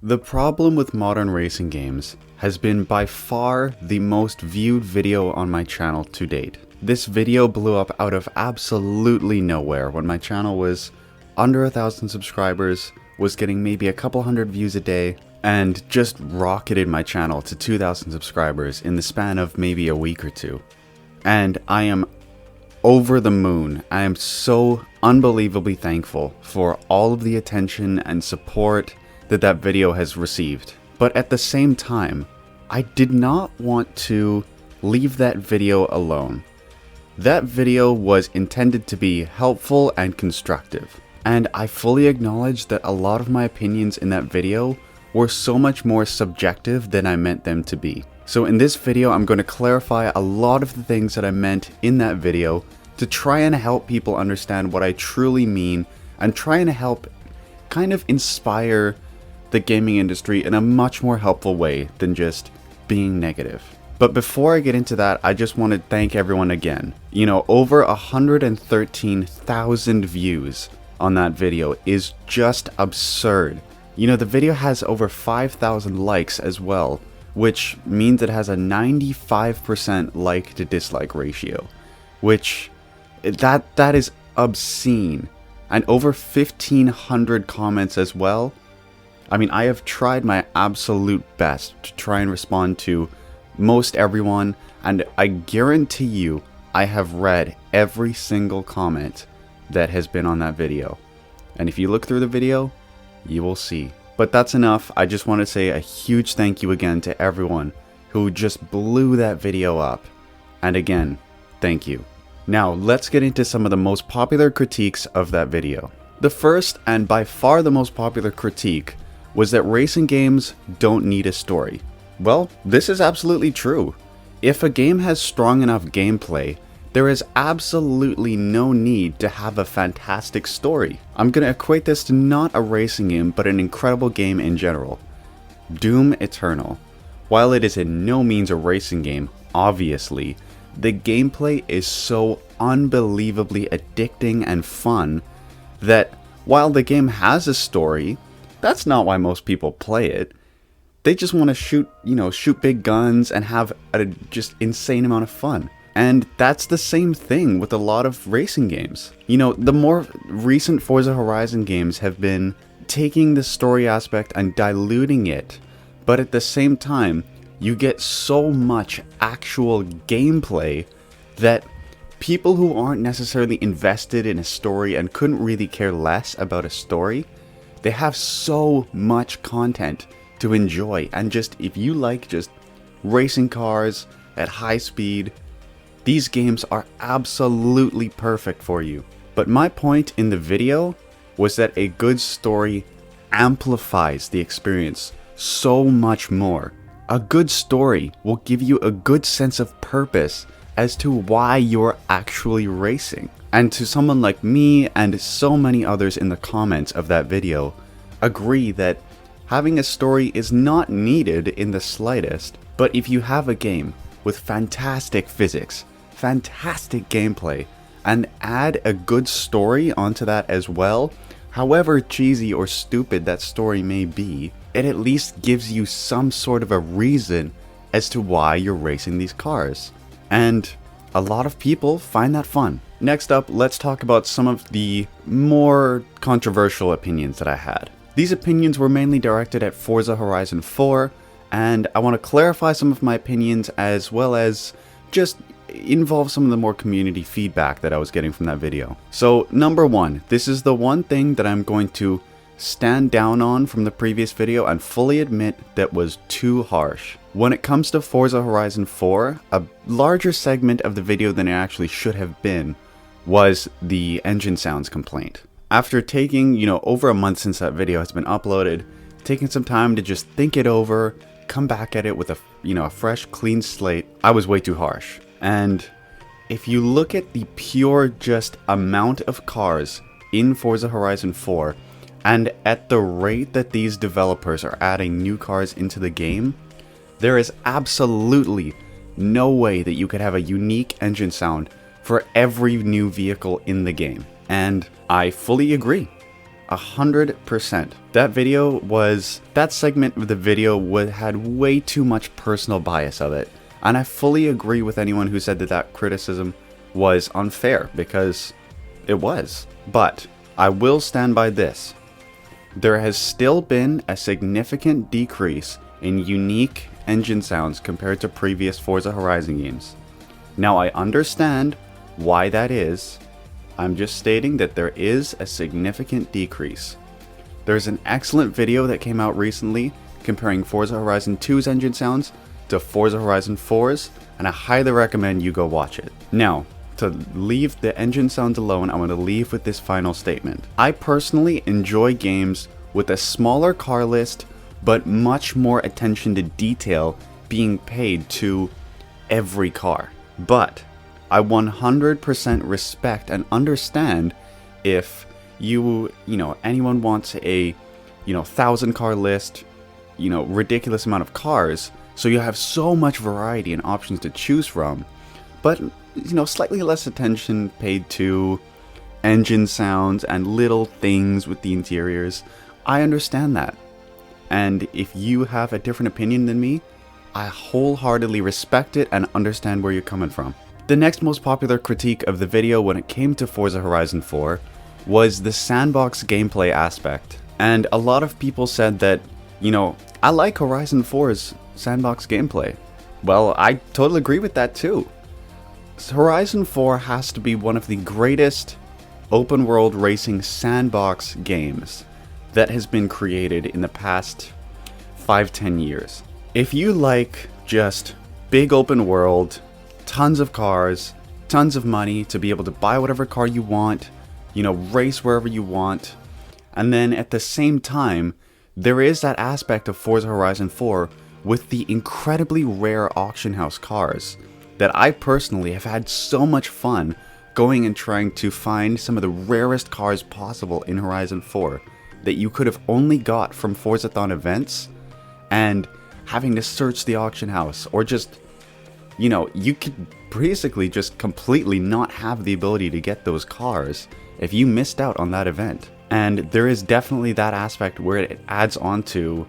The problem with modern racing games has been by far the most viewed video on my channel to date. This video blew up out of absolutely nowhere when my channel was under 1,000 subscribers, was getting maybe a couple hundred views a day, and just rocketed my channel to 2,000 subscribers in the span of maybe a week or two. And I am over the moon. I am so unbelievably thankful for all of the attention and support that video has received. But at the same time, I did not want to leave that video alone. That video was intended to be helpful and constructive, and I fully acknowledge that a lot of my opinions in that video were so much more subjective than I meant them to be. So in this video, I'm going to clarify a lot of the things that I meant in that video to try and help people understand what I truly mean and try and help kind of inspire the gaming industry in a much more helpful way than just being negative. But before I get into that, I just want to thank everyone again. You know, over 113,000 views on that video is just absurd. You know, the video has over 5,000 likes as well, which means it has a 95% like to dislike ratio, which that is obscene. And over 1,500 comments as well. I mean, I have tried my absolute best to try and respond to most everyone, and I guarantee you I have read every single comment that has been on that video. And if you look through the video, you will see. But that's enough. I just want to say a huge thank you again to everyone who just blew that video up. And again, thank you. Now, let's get into some of the most popular critiques of that video. The first, and by far the most popular critique, was that racing games don't need a story. Well, this is absolutely true. If a game has strong enough gameplay, there is absolutely no need to have a fantastic story. I'm going to equate this to not a racing game, but an incredible game in general. Doom Eternal. While it is in no means a racing game, obviously, the gameplay is so unbelievably addicting and fun that while the game has a story, that's not why most people play it. They just want to shoot big guns and have a just insane amount of fun. And that's the same thing with a lot of racing games. You know, the more recent Forza Horizon games have been taking the story aspect and diluting it, but at the same time, you get so much actual gameplay that people who aren't necessarily invested in a story and couldn't really care less about a story, they have so much content to enjoy. And just if you like just racing cars at high speed, these games are absolutely perfect for you. But my point in the video was that a good story amplifies the experience so much more. A good story will give you a good sense of purpose as to why you're actually racing. And to someone like me and so many others in the comments of that video, agree that having a story is not needed in the slightest. But if you have a game with fantastic physics, fantastic gameplay, and add a good story onto that as well, however cheesy or stupid that story may be, it at least gives you some sort of a reason as to why you're racing these cars. And a lot of people find that fun. Next up, let's talk about some of the more controversial opinions that I had. These opinions were mainly directed at Forza Horizon 4, and I want to clarify some of my opinions as well as just involve some of the more community feedback that I was getting from that video. So number one, this is the one thing that I'm going to stand down on from the previous video and fully admit that was too harsh. When it comes to Forza Horizon 4, a larger segment of the video than it actually should have been was the engine sounds complaint. After taking, over a month since that video has been uploaded, taking some time to just think it over, come back at it with a fresh, clean slate, I was way too harsh. And if you look at the pure just amount of cars in Forza Horizon 4, and at the rate that these developers are adding new cars into the game, there is absolutely no way that you could have a unique engine sound for every new vehicle in the game. And I fully agree. 100%. That segment of the video had way too much personal bias of it. And I fully agree with anyone who said that that criticism was unfair, because it was. But I will stand by this. There has still been a significant decrease in unique engine sounds compared to previous Forza Horizon games. Now, I understand why that is. I'm just stating that there is a significant decrease. There's an excellent video that came out recently comparing Forza Horizon 2's engine sounds to Forza Horizon 4's, and I highly recommend you go watch it. Now, to leave the engine sounds alone, I'm going to leave with this final statement. I personally enjoy games with a smaller car list, but much more attention to detail being paid to every car. But I 100% respect and understand if anyone wants a 1,000 car list, ridiculous amount of cars, so you have so much variety and options to choose from, but slightly less attention paid to engine sounds and little things with the interiors. I understand that. And if you have a different opinion than me, I wholeheartedly respect it and understand where you're coming from. The next most popular critique of the video when it came to Forza Horizon 4 was the sandbox gameplay aspect. And a lot of people said that, I like Horizon 4's sandbox gameplay. Well, I totally agree with that too. Horizon 4 has to be one of the greatest open world racing sandbox games that has been created in the past 5-10 years. If you like just big open world, tons of cars, tons of money to be able to buy whatever car you want, race wherever you want, and then at the same time, there is that aspect of Forza Horizon 4 with the incredibly rare auction house cars that I personally have had so much fun going and trying to find some of the rarest cars possible in Horizon 4 that you could have only got from Forzathon events, and having to search the auction house, or just, you could basically just completely not have the ability to get those cars if you missed out on that event. And there is definitely that aspect where it adds on to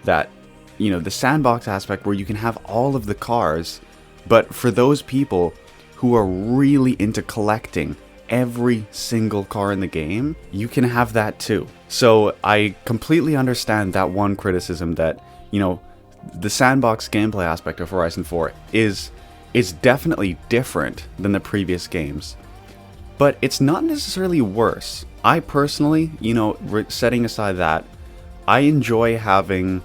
that, the sandbox aspect where you can have all of the cars, but for those people who are really into collecting every single car in the game, you can have that too. So I completely understand that one criticism that, the sandbox gameplay aspect of Horizon 4 is definitely different than the previous games. But it's not necessarily worse. I personally, setting aside that, I enjoy having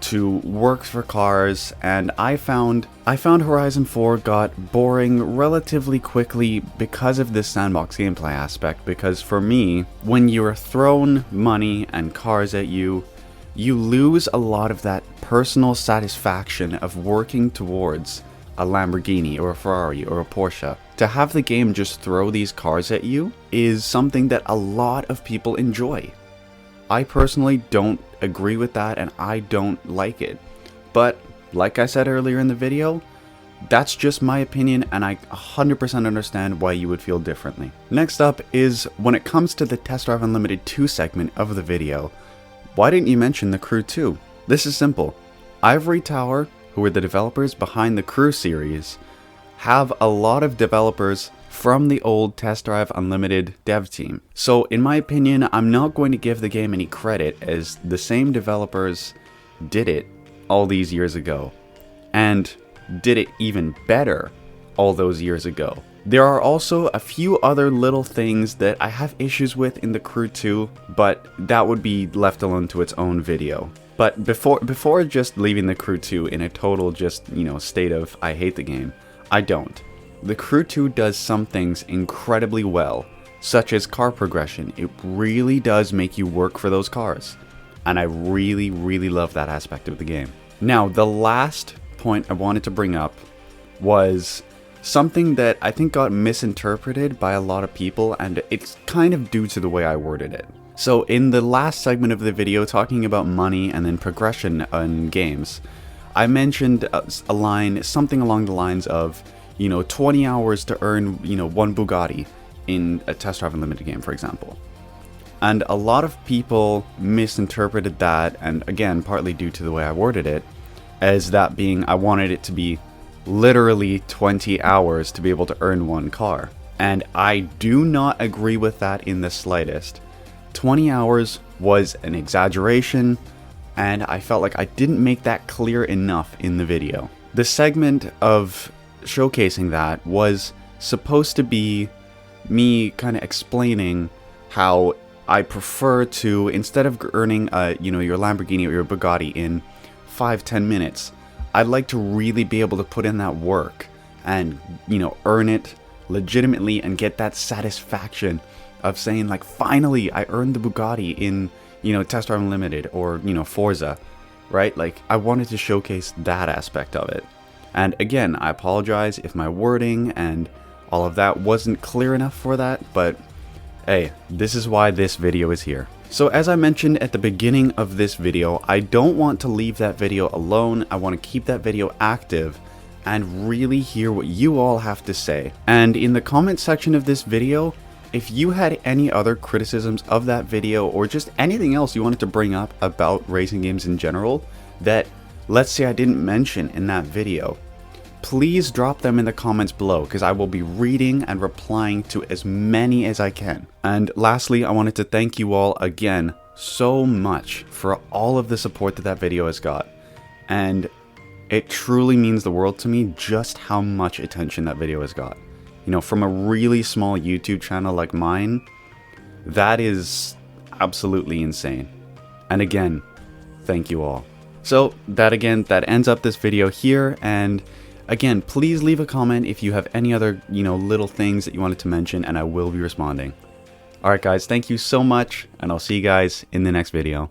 to work for cars, and I found Horizon 4 got boring relatively quickly because of this sandbox gameplay aspect, because for me, when you're thrown money and cars at you, you lose a lot of that personal satisfaction of working towards a Lamborghini or a Ferrari or a Porsche. To have the game just throw these cars at you is something that a lot of people enjoy. I personally don't agree with that, and I don't like it. But like I said earlier in the video, that's just my opinion, and I 100% understand why you would feel differently. Next up is, when it comes to the Test Drive Unlimited 2 segment of the video, why didn't you mention the Crew 2? This is simple. Ivory Tower, who are the developers behind the Crew series, have a lot of developers from the old Test Drive Unlimited dev team. So in my opinion, I'm not going to give the game any credit, as the same developers did it all these years ago, and did it even better all those years ago. There are also a few other little things that I have issues with in the Crew 2, but that would be left alone to its own video. But before just leaving the Crew 2 in a total state of I hate the game, I don't. The Crew 2 does some things incredibly well, such as car progression. It really does make you work for those cars, and I really, really love that aspect of the game. Now, the last point I wanted to bring up was something that I think got misinterpreted by a lot of people, and it's kind of due to the way I worded it. So in the last segment of the video, talking about money and then progression in games, I mentioned a line, something along the lines of, 20 hours to earn, one Bugatti in a Test Drive Unlimited game, for example. And a lot of people misinterpreted that, and again, partly due to the way I worded it, as that being I wanted it to be literally 20 hours to be able to earn one car. And I do not agree with that in the slightest. 20 hours was an exaggeration, and I felt like I didn't make that clear enough in the video. The segment of showcasing that was supposed to be me kind of explaining how I prefer to, instead of earning your Lamborghini or your Bugatti in 5-10 minutes, I'd like to really be able to put in that work and, earn it legitimately and get that satisfaction of saying, like, finally I earned the Bugatti in, Test Drive Unlimited or, Forza, right? Like, I wanted to showcase that aspect of it. And again, I apologize if my wording and all of that wasn't clear enough for that, but hey, this is why this video is here. So as I mentioned at the beginning of this video, I don't want to leave that video alone. I want to keep that video active and really hear what you all have to say. And in the comment section of this video, if you had any other criticisms of that video or just anything else you wanted to bring up about racing games in general that, let's say, I didn't mention in that video, please drop them in the comments below, because I will be reading and replying to as many as I can. And lastly, I wanted to thank you all again so much for all of the support that video has got. And it truly means the world to me just how much attention that video has got. From a really small YouTube channel like mine, that is absolutely insane. And again, thank you all. So that ends up this video here, and again, please leave a comment if you have any other, little things that you wanted to mention, and I will be responding. Alright guys, thank you so much, and I'll see you guys in the next video.